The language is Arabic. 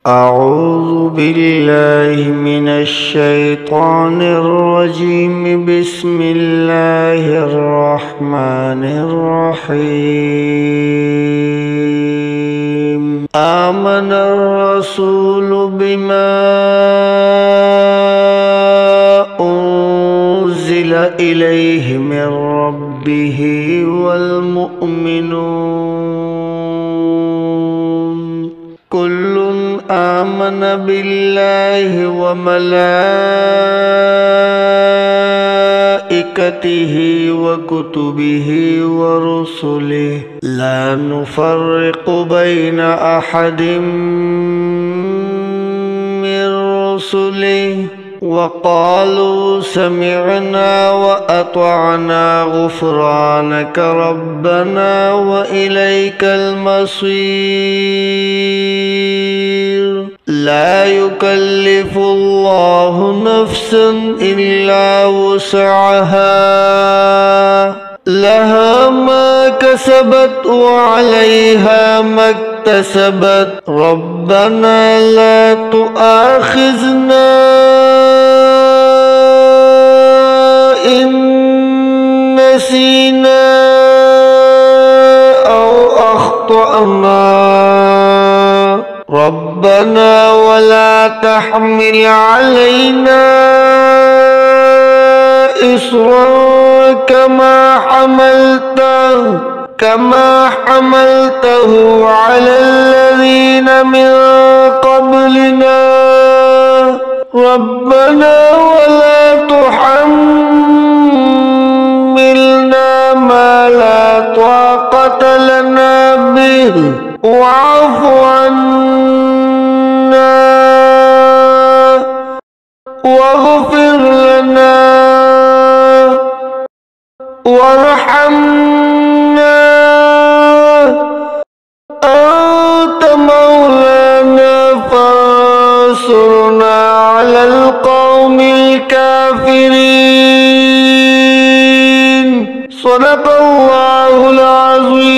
أعوذ بالله من الشيطان الرجيم. بسم الله الرحمن الرحيم. آمن الرسول بما أنزل إليه من ربه والمؤمنون كل آمن بالله وملائكته وكتبه ورسله لا نفرق بين أحد من رسله وقالوا سمعنا وأطعنا غفرانك ربنا وإليك المصير. لا يكلف الله نفسا إلا وسعها لها ما كسبت وعليها ما اكتسبت ربنا لا تؤاخذنا إن نسينا أو أخطأنا ربنا ولا تحمل علينا إصرا كما حملته على الذين من قبلنا ربنا ولا تحملنا ما لا طاقة لنا به واعف عنا واغفر لنا وارحمنا أنت مولانا فانصرنا على القوم الكافرين. صدق الله العظيم.